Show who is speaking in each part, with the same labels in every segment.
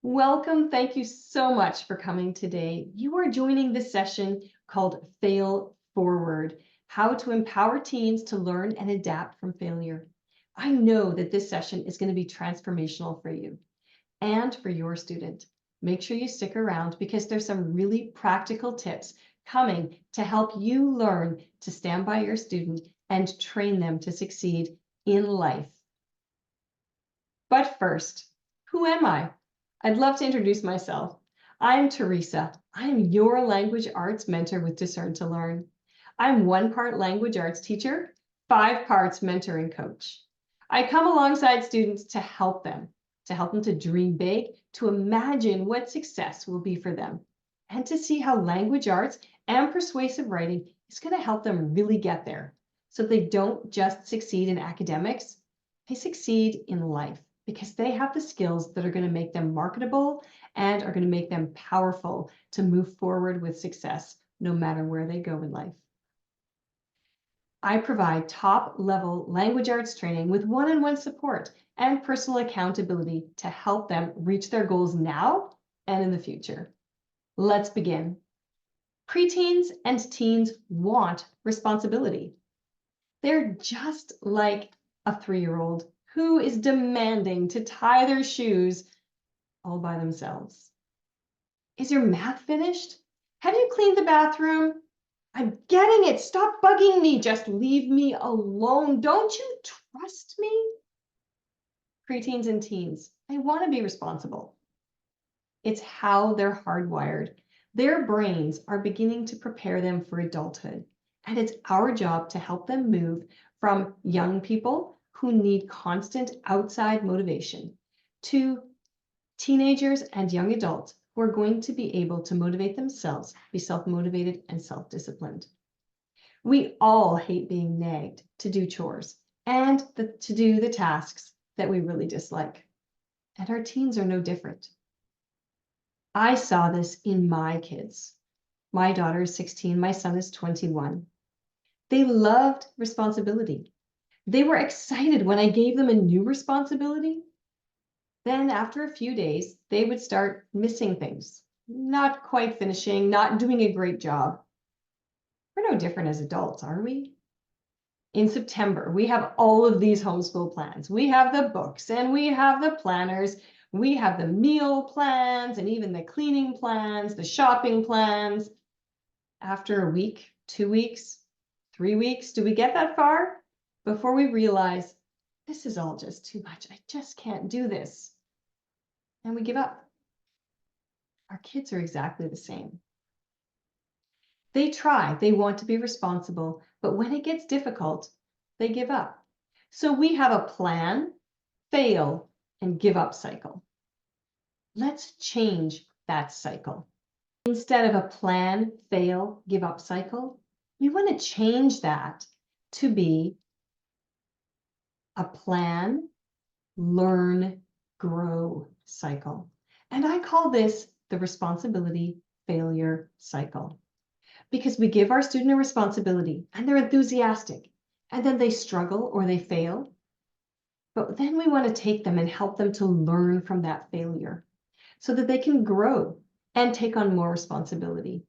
Speaker 1: Welcome. Thank you so much for coming today. You are joining the session called Fail Forward, How to Empower Teens to Learn and Adapt from Failure. I know that this session is going to be transformational for you and for your student. Make sure you stick around because there's some really practical tips coming to help you learn to stand by your student and train them to succeed in life. But first, who am I? I'd love to introduce myself. I'm Teresa. I am your language arts mentor with Discern to Learn. I'm 1 part language arts teacher, 5 parts mentor and coach. I come alongside students to help them to dream big, to imagine what success will be for them, and to see how language arts and persuasive writing is going to help them really get there so they don't just succeed in academics, they succeed in life, because they have the skills that are going to make them marketable and are going to make them powerful to move forward with success, no matter where they go in life. I provide top-level language arts training with one-on-one support and personal accountability to help them reach their goals now and in the future. Let's begin. Preteens and teens want responsibility. They're just like a 3-year-old who is demanding to tie their shoes all by themselves. Is your math finished? Have you cleaned the bathroom? I'm getting it. Stop bugging me. Just leave me alone. Don't you trust me? Preteens and teens, they want to be responsible. It's how they're hardwired. Their brains are beginning to prepare them for adulthood, and it's our job to help them move from young people who need constant outside motivation to teenagers and young adults who are going to be able to motivate themselves, be self-motivated and self-disciplined. We all hate being nagged to do chores and to do the tasks that we really dislike. And our teens are no different. I saw this in my kids. My daughter is 16, my son is 21. They loved responsibility. They were excited when I gave them a new responsibility. Then after a few days, they would start missing things, not quite finishing, not doing a great job. We're no different as adults, are we? In September, we have all of these homeschool plans. We have the books and we have the planners. We have the meal plans and even the cleaning plans, the shopping plans. After a week, 2 weeks, 3 weeks, do we get that far? Before we realize this is all just too much. I just can't do this. And we give up. Our kids are exactly the same. They try, they want to be responsible, but when it gets difficult, they give up. So we have a plan, fail, and give up cycle. Let's change that cycle. Instead of a plan, fail, give up cycle, we want to change that to be a plan, learn, grow cycle. And I call this the responsibility failure cycle, because we give our student a responsibility and they're enthusiastic and then they struggle or they fail. But then we want to take them and help them to learn from that failure so that they can grow and take on more responsibility.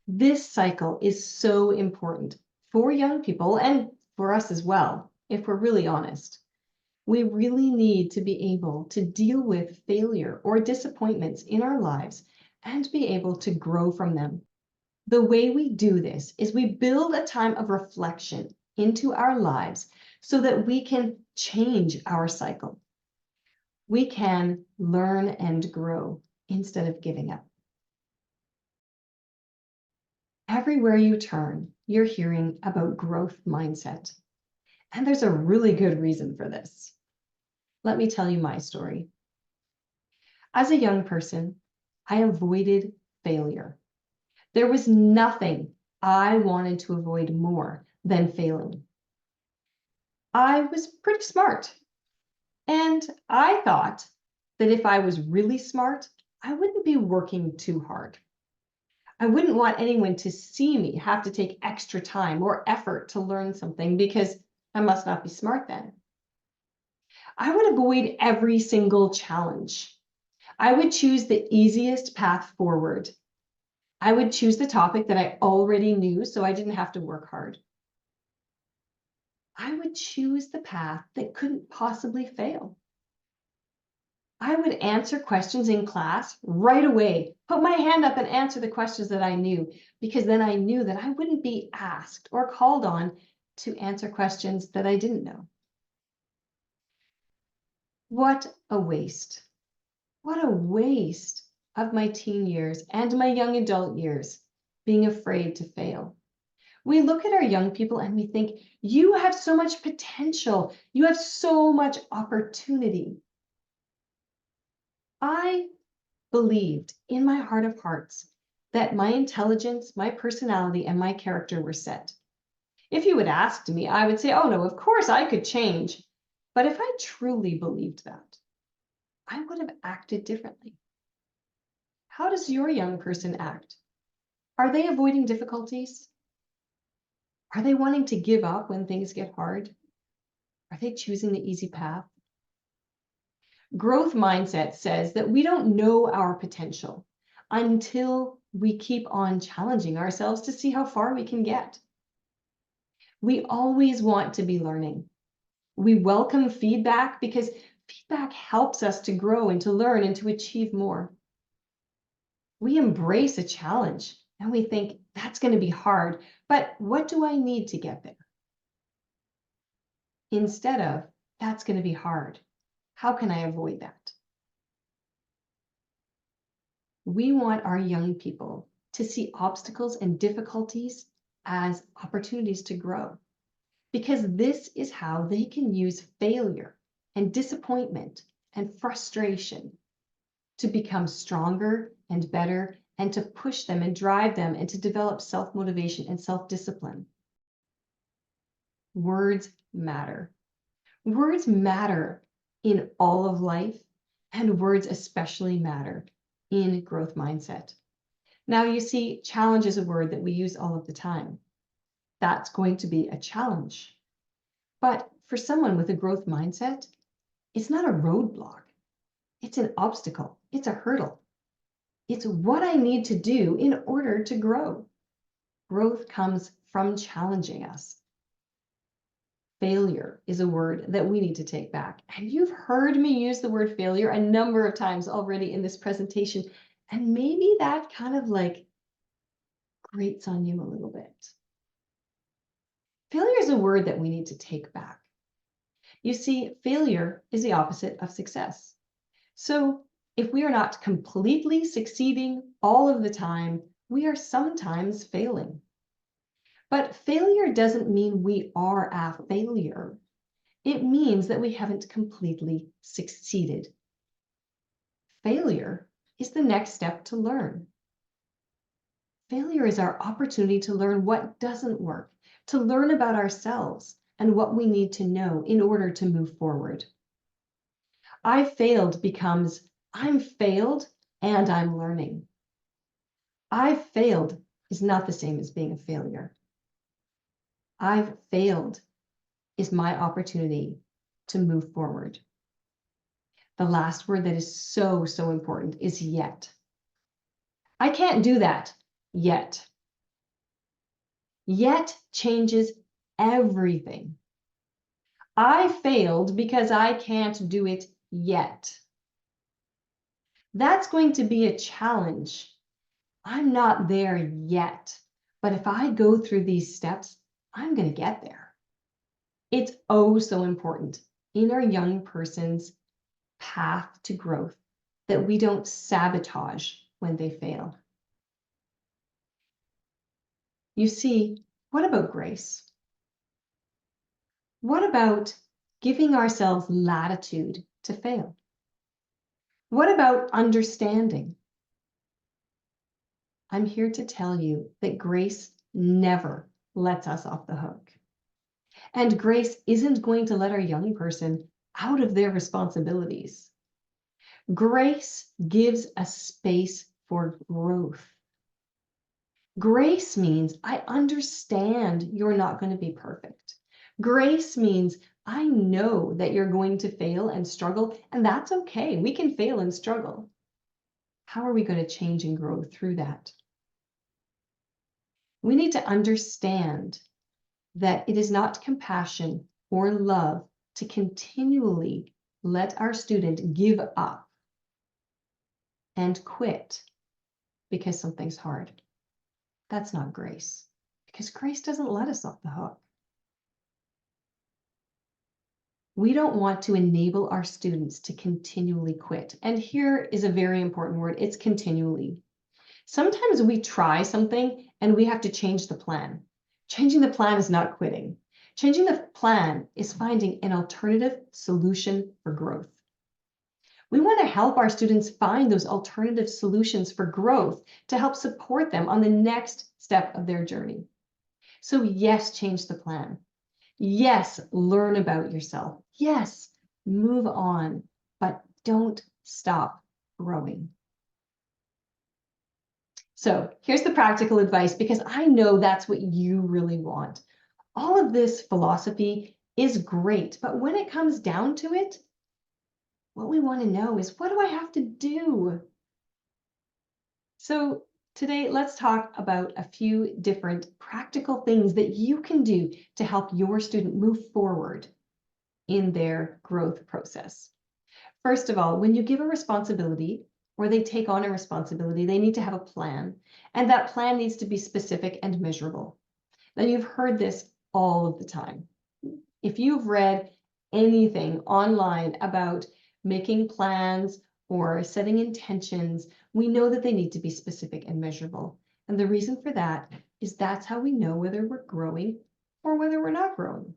Speaker 1: This cycle is so important for young people and for us as well, if we're really honest. We really need to be able to deal with failure or disappointments in our lives and be able to grow from them. The way we do this is we build a time of reflection into our lives so that we can change our cycle. We can learn and grow instead of giving up. Everywhere you turn, you're hearing about growth mindset. And there's a really good reason for this. Let me tell you my story. As a young person, I avoided failure. There was nothing I wanted to avoid more than failing. I was pretty smart, and I thought that if I was really smart, I wouldn't be working too hard. I wouldn't want anyone to see me have to take extra time or effort to learn something because I must not be smart then. I would avoid every single challenge. I would choose the easiest path forward. I would choose the topic that I already knew so I didn't have to work hard. I would choose the path that couldn't possibly fail. I would answer questions in class right away, put my hand up and answer the questions that I knew, because then I knew that I wouldn't be asked or called on to answer questions that I didn't know. What a waste. What a waste of my teen years and my young adult years being afraid to fail. We look at our young people and we think, you have so much potential. You have so much opportunity. I believed in my heart of hearts that my intelligence, my personality, and my character were set. If you had asked me, I would say, oh no, of course I could change. But if I truly believed that, I would have acted differently. How does your young person act? Are they avoiding difficulties? Are they wanting to give up when things get hard? Are they choosing the easy path? Growth mindset says that we don't know our potential until we keep on challenging ourselves to see how far we can get. We always want to be learning. We welcome feedback because feedback helps us to grow and to learn and to achieve more. We embrace a challenge and we think that's going to be hard, but what do I need to get there? Instead of, that's going to be hard. How can I avoid that? We want our young people to see obstacles and difficulties as opportunities to grow, because this is how they can use failure and disappointment and frustration to become stronger and better and to push them and drive them and to develop self-motivation and self-discipline. Words matter. Words matter in all of life, and words especially matter in growth mindset. Now, you see, challenge is a word that we use all of the time. That's going to be a challenge. But for someone with a growth mindset, it's not a roadblock. It's an obstacle. It's a hurdle. It's what I need to do in order to grow. Growth comes from challenging us. Failure is a word that we need to take back. And you've heard me use the word failure a number of times already in this presentation. And maybe that kind of like grates on you a little bit. Failure is a word that we need to take back. You see, failure is the opposite of success. So if we are not completely succeeding all of the time, we are sometimes failing. But failure doesn't mean we are a failure. It means that we haven't completely succeeded. Failure is the next step to learn. Failure is our opportunity to learn what doesn't work, to learn about ourselves and what we need to know in order to move forward. I failed becomes I'm failed and I'm learning. I've failed is not the same as being a failure. I've failed is my opportunity to move forward. The last word that is so, so important is yet. I can't do that yet. Yet changes everything. I failed because I can't do it yet. That's going to be a challenge. I'm not there yet, but if I go through these steps, I'm going to get there. It's oh so important in our young person's path to growth that we don't sabotage when they fail. You see, what about grace? What about giving ourselves latitude to fail? What about understanding? I'm here to tell you that grace never lets us off the hook. And grace isn't going to let our young person out of their responsibilities. Grace gives a space for growth. Grace means I understand you're not going to be perfect. Grace means I know that you're going to fail and struggle, and that's okay. We can fail and struggle. How are we going to change and grow through that? We need to understand that it is not compassion or love to continually let our student give up and quit because something's hard. That's not grace, because grace doesn't let us off the hook. We don't want to enable our students to continually quit. And here is a very important word. It's continually. Sometimes we try something and we have to change the plan. Changing the plan is not quitting. Changing the plan is finding an alternative solution for growth. We want to help our students find those alternative solutions for growth to help support them on the next step of their journey. So yes, change the plan. Yes, learn about yourself. Yes, move on, but don't stop growing. So here's the practical advice, because I know that's what you really want. All of this philosophy is great, but when it comes down to it, what we want to know is, what do I have to do? So today, let's talk about a few different practical things that you can do to help your student move forward in their growth process. First of all, when you give a responsibility or they take on a responsibility, they need to have a plan, and that plan needs to be specific and measurable. Now, you've heard this all of the time. If you've read anything online about making plans or setting intentions, we know that they need to be specific and measurable. And the reason for that is that's how we know whether we're growing or whether we're not growing.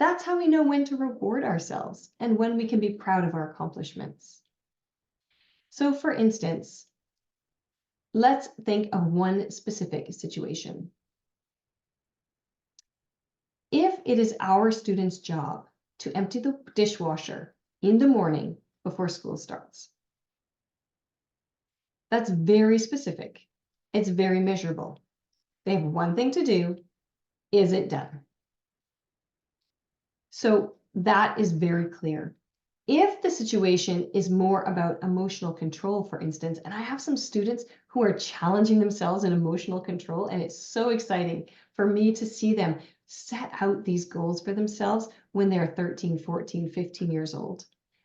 Speaker 1: That's how we know when to reward ourselves and when we can be proud of our accomplishments. So for instance, let's think of one specific situation. If it is our student's job to empty the dishwasher in the morning before school starts, that's very specific. It's very measurable. They have one thing to do. Is it done? So that is very clear. If the situation is more about emotional control, for instance, and I have some students who are challenging themselves in emotional control, and it's so exciting for me to see them set out these goals for themselves when they're 13, 14, 15 years old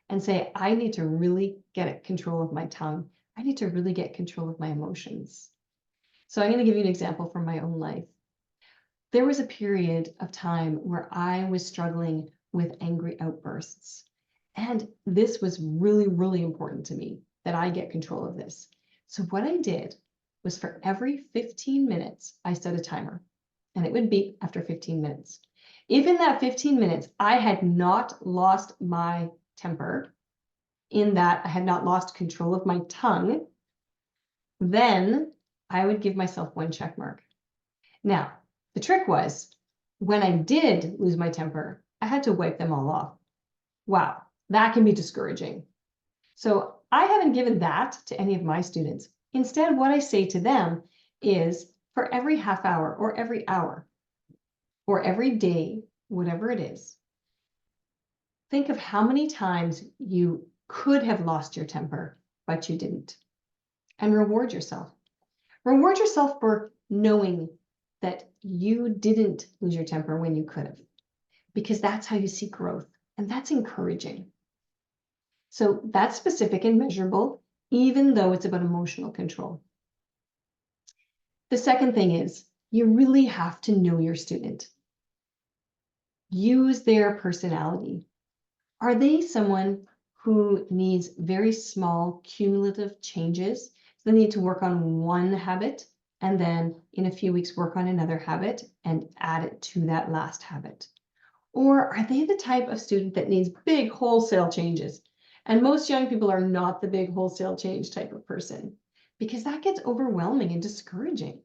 Speaker 1: and say, I need to really get control of my tongue. I need to really get control of my emotions. So I'm going to give you an example from my own life. There was a period of time where I was struggling with angry outbursts. And this was really, really important to me that I get control of this. So what I did was, for every 15 minutes, I set a timer, and it would beep after 15 minutes. If in that 15 minutes, I had not lost my temper, in that I had not lost control of my tongue, then I would give myself one check mark. Now, the trick was, when I did lose my temper, I had to wipe them all off. Wow, that can be discouraging. So I haven't given that to any of my students. Instead, what I say to them is, for every half hour or every hour or every day, whatever it is, think of how many times you could have lost your temper, but you didn't. And reward yourself. Reward yourself for knowing that you didn't lose your temper when you could have, because that's how you see growth, and that's encouraging. So that's specific and measurable, even though it's about emotional control. The second thing is, you really have to know your student. Use their personality. Are they someone who needs very small cumulative changes? So they need to work on one habit, and then in a few weeks work on another habit and add it to that last habit? Or are they the type of student that needs big wholesale changes? And most young people are not the big wholesale change type of person, because that gets overwhelming and discouraging.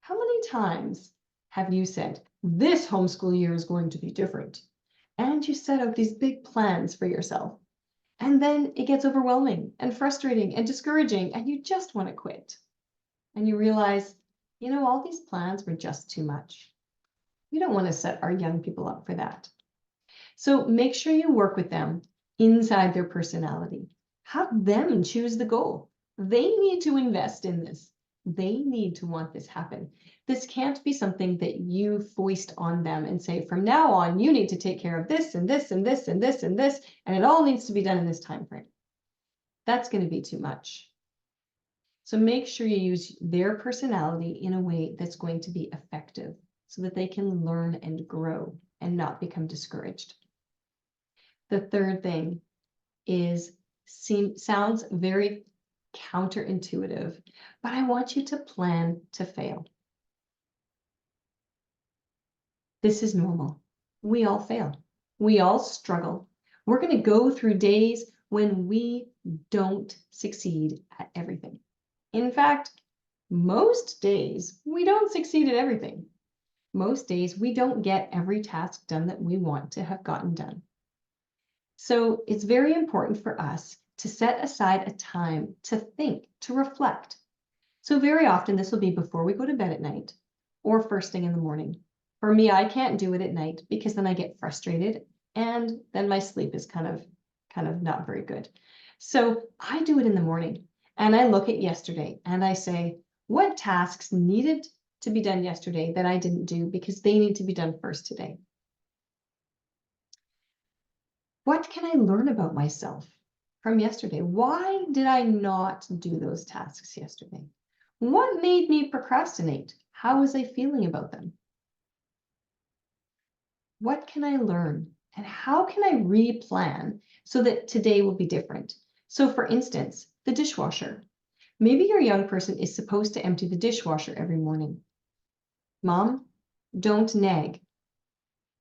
Speaker 1: How many times have you said, this homeschool year is going to be different? And you set out these big plans for yourself, and then it gets overwhelming and frustrating and discouraging, and you just want to quit. And you realize, all these plans were just too much. We don't want to set our young people up for that. So make sure you work with them inside their personality. Have them choose the goal. They need to invest in this. They need to want this happen. This can't be something that you foist on them and say, from now on, you need to take care of this and this and this and this and this, and it all needs to be done in this time frame. That's going to be too much. So make sure you use their personality in a way that's going to be effective so that they can learn and grow and not become discouraged. The third thing is sounds very counterintuitive, but I want you to plan to fail. This is normal. We all fail. We all struggle. We're going to go through days when we don't succeed at everything. In fact, most days we don't succeed at everything. Most days we don't get every task done that we want to have gotten done. So it's very important for us to set aside a time to think, to reflect. So very often this will be before we go to bed at night or first thing in the morning. For me, I can't do it at night because then I get frustrated and then my sleep is kind of not very good. So I do it in the morning and I look at yesterday and I say, what tasks needed to be done yesterday that I didn't do because they need to be done first today? What can I learn about myself from yesterday? Why did I not do those tasks yesterday? What made me procrastinate? How was I feeling about them? What can I learn? And how can I replan so that today will be different? So for instance, the dishwasher. Maybe your young person is supposed to empty the dishwasher every morning. Mom, don't nag.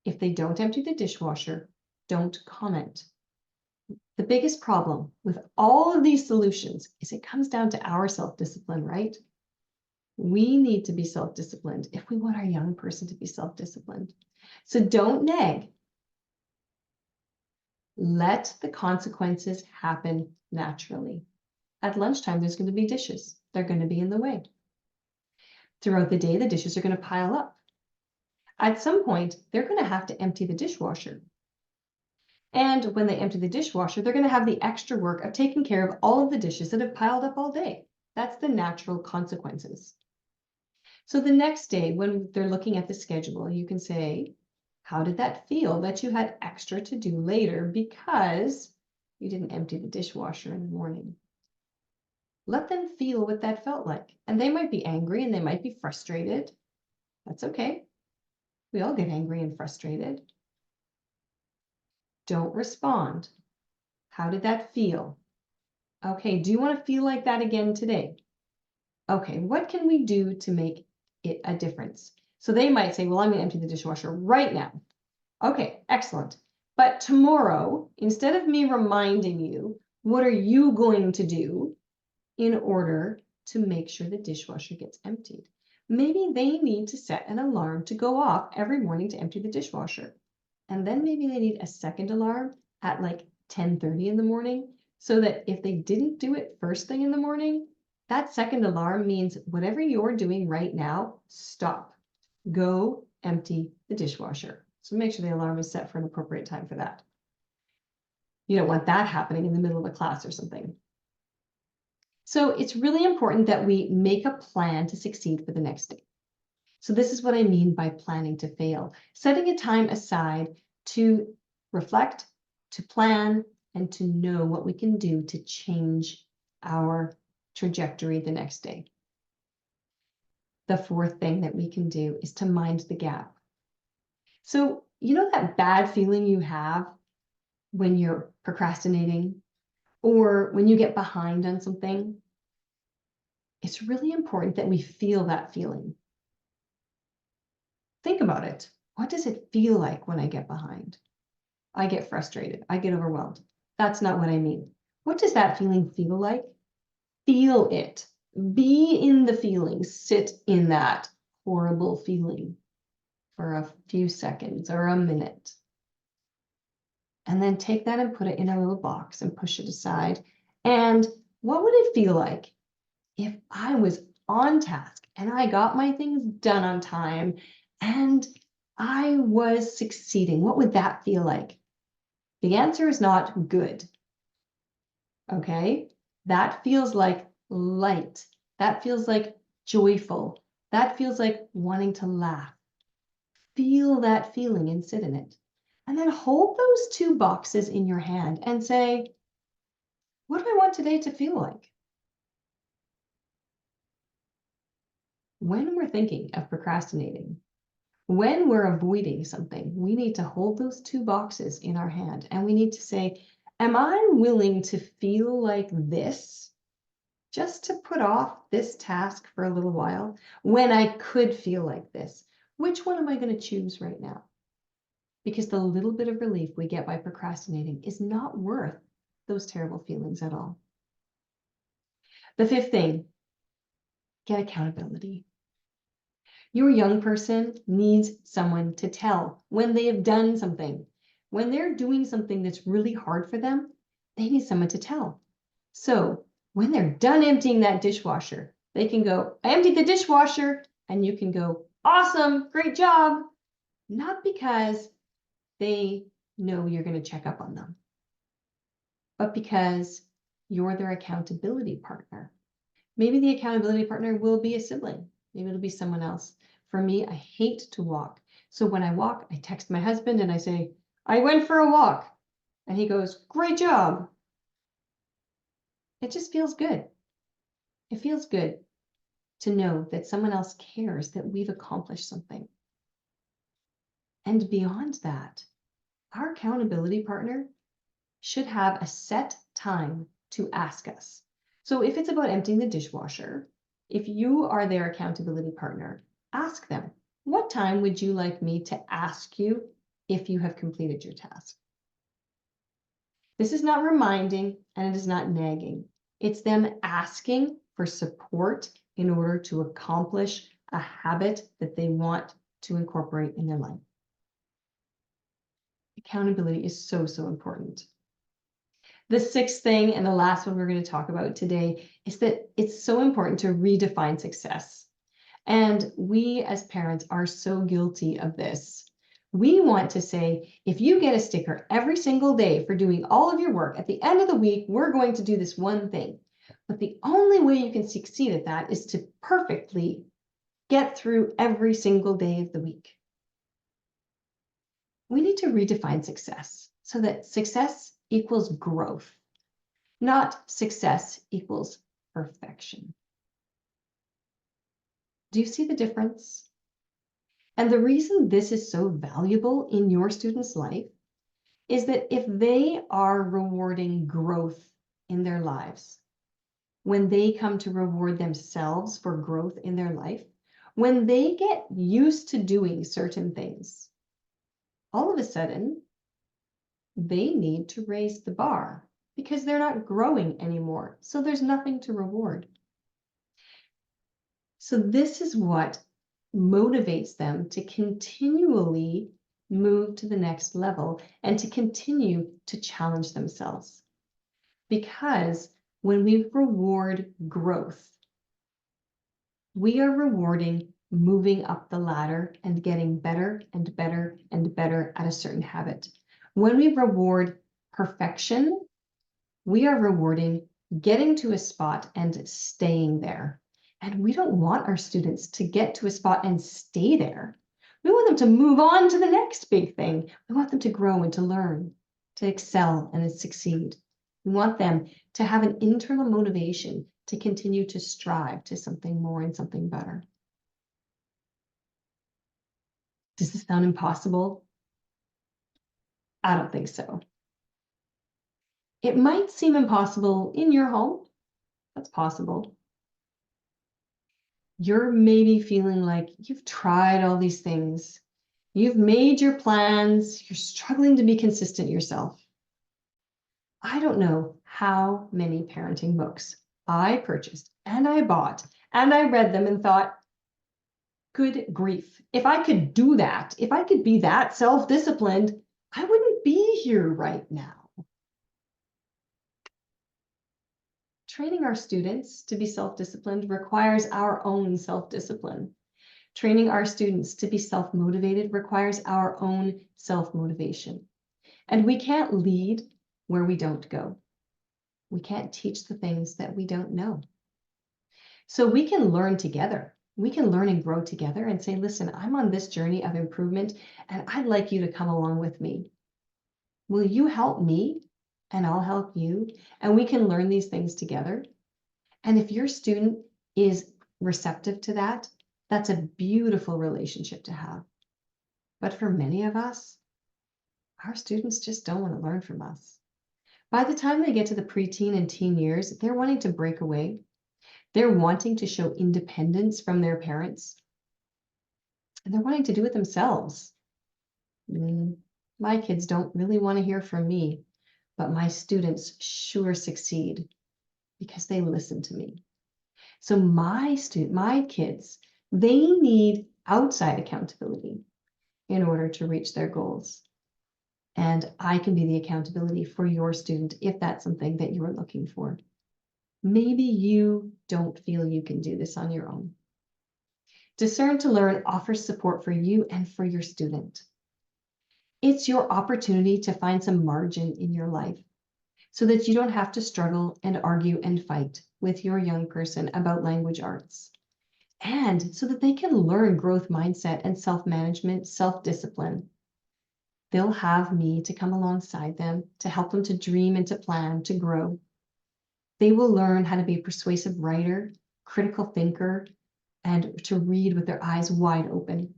Speaker 1: If they don't empty the dishwasher, don't comment. The biggest problem with all of these solutions is it comes down to our self-discipline, right? We need to be self-disciplined if we want our young person to be self-disciplined. So don't nag. Let the consequences happen naturally. At lunchtime, there's going to be dishes. They're going to be in the way. Throughout the day, the dishes are going to pile up. At some point, they're going to have to empty the dishwasher. And when they empty the dishwasher, they're going to have the extra work of taking care of all of the dishes that have piled up all day. That's the natural consequences. So the next day, when they're looking at the schedule, you can say, how did that feel that you had extra to do later because you didn't empty the dishwasher in the morning? Let them feel what that felt like. And they might be angry and they might be frustrated. That's okay. We all get angry and frustrated. Don't respond. How did that feel? Okay, do you want to feel like that again today? Okay, what can we do to make it a difference? So they might say, well, I'm going to empty the dishwasher right now. Okay, excellent. But tomorrow, instead of me reminding you, what are you going to do in order to make sure the dishwasher gets emptied? Maybe they need to set an alarm to go off every morning to empty the dishwasher. And then maybe they need a second alarm at like 10:30 in the morning, so that if they didn't do it first thing in the morning, that second alarm means whatever you're doing right now, stop. Go empty the dishwasher. So make sure the alarm is set for an appropriate time for that. You don't want that happening in the middle of a class or something. So it's really important that we make a plan to succeed for the next day. So this is what I mean by planning to fail. Setting a time aside to reflect, to plan, and to know what we can do to change our trajectory the next day. The fourth thing that we can do is to mind the gap. So, you know that bad feeling you have when you're procrastinating or when you get behind on something? It's really important that we feel that feeling. Think about it. What does it feel like when I get behind? I get frustrated. I get overwhelmed. That's not what I mean. What does that feeling feel like? Feel it. Be in the feeling. Sit in that horrible feeling for a few seconds or a minute. And then take that and put it in a little box and push it aside. And what would it feel like if I was on task and I got my things done on time and I was succeeding? What would that feel like? The answer is not good. Okay? That feels like light. That feels like joyful. That feels like wanting to laugh. Feel that feeling and sit in it. And then hold those two boxes in your hand and say, what do I want today to feel like? When we're thinking of procrastinating, when we're avoiding something, we need to hold those two boxes in our hand and we need to say, am I willing to feel like this just to put off this task for a little while when I could feel like this? Which one am I going to choose right now? Because the little bit of relief we get by procrastinating is not worth those terrible feelings at all. The fifth thing, get accountability. Your young person needs someone to tell when they have done something. When they're doing something that's really hard for them, they need someone to tell. So when they're done emptying that dishwasher, they can go, I emptied the dishwasher, and you can go, awesome, great job. Not because they know you're going to check up on them, but because you're their accountability partner. Maybe the accountability partner will be a sibling. Maybe it'll be someone else. For me, I hate to walk. So when I walk, I text my husband and I say, I went for a walk. And he goes, great job. It just feels good. It feels good to know that someone else cares that we've accomplished something. And beyond that, our accountability partner should have a set time to ask us. So if it's about emptying the dishwasher, if you are their accountability partner, ask them, what time would you like me to ask you if you have completed your task? This is not reminding and it is not nagging. It's them asking for support in order to accomplish a habit that they want to incorporate in their life. Accountability is so, so important. The sixth thing and the last one we're going to talk about today is that it's so important to redefine success. And we as parents are so guilty of this. We want to say, if you get a sticker every single day for doing all of your work, at the end of the week, we're going to do this one thing. But the only way you can succeed at that is to perfectly get through every single day of the week. We need to redefine success so that success equals growth, not success equals perfection. Do you see the difference? And the reason this is so valuable in your student's life is that if they are rewarding growth in their lives, when they come to reward themselves for growth in their life, when they get used to doing certain things, all of a sudden, they need to raise the bar because they're not growing anymore. So there's nothing to reward. So this is what motivates them to continually move to the next level and to continue to challenge themselves. Because when we reward growth, we are rewarding moving up the ladder and getting better and better and better at a certain habit. When we reward perfection, we are rewarding getting to a spot and staying there. And we don't want our students to get to a spot and stay there. We want them to move on to the next big thing. We want them to grow and to learn, to excel and to succeed. We want them to have an internal motivation to continue to strive to something more and something better. Does this sound impossible? I don't think so. It might seem impossible in your home. That's possible. You're maybe feeling like you've tried all these things. You've made your plans. You're struggling to be consistent yourself. I don't know how many parenting books I purchased and I bought and I read them and thought, good grief, if I could do that, if I could be that self-disciplined, I wouldn't be here right now. Training our students to be self-disciplined requires our own self-discipline. Training our students to be self-motivated requires our own self-motivation. And we can't lead where we don't go. We can't teach the things that we don't know. So we can learn together. We can learn and grow together and say, listen, I'm on this journey of improvement and I'd like you to come along with me. Will you help me? And I'll help you. And we can learn these things together. And if your student is receptive to that, that's a beautiful relationship to have. But for many of us, our students just don't want to learn from us. By the time they get to the preteen and teen years, they're wanting to break away. They're wanting to show independence from their parents, and they're wanting to do it themselves. My kids don't really want to hear from me, but my students sure succeed because they listen to me. So my kids, they need outside accountability in order to reach their goals. And I can be the accountability for your student if that's something that you are looking for. Maybe you don't feel you can do this on your own. Discern to Learn offers support for you and for your student. It's your opportunity to find some margin in your life so that you don't have to struggle and argue and fight with your young person about language arts. And so that they can learn growth mindset and self-management, self-discipline. They'll have me to come alongside them, to help them to dream and to plan, to grow. They will learn how to be a persuasive writer, critical thinker, and to read with their eyes wide open.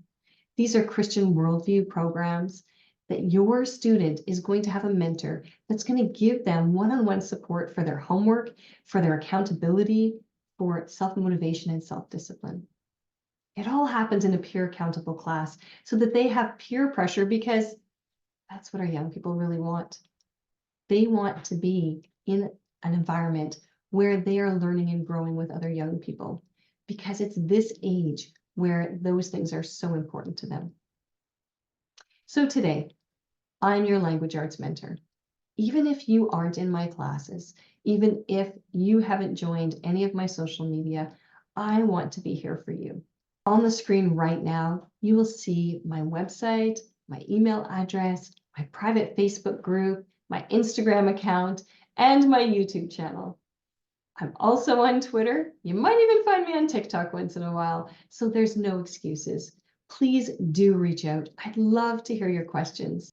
Speaker 1: These are Christian worldview programs that your student is going to have a mentor that's going to give them one-on-one support for their homework, for their accountability, for self-motivation and self-discipline. It all happens in a peer accountable class so that they have peer pressure because that's what our young people really want. They want to be in an environment where they are learning and growing with other young people because it's this age where those things are so important to them. So today, I'm your language arts mentor. Even if you aren't in my classes, even if you haven't joined any of my social media, I want to be here for you. On the screen right now, you will see my website, my email address, my private Facebook group, my Instagram account, and my YouTube channel. I'm also on Twitter. You might even find me on TikTok once in a while, so there's no excuses. Please do reach out. I'd love to hear your questions.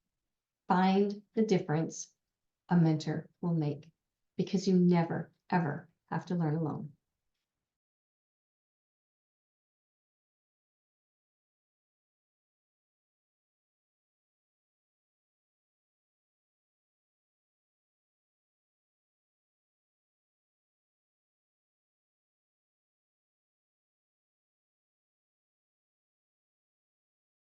Speaker 1: Find the difference a mentor will make because you never, ever have to learn alone.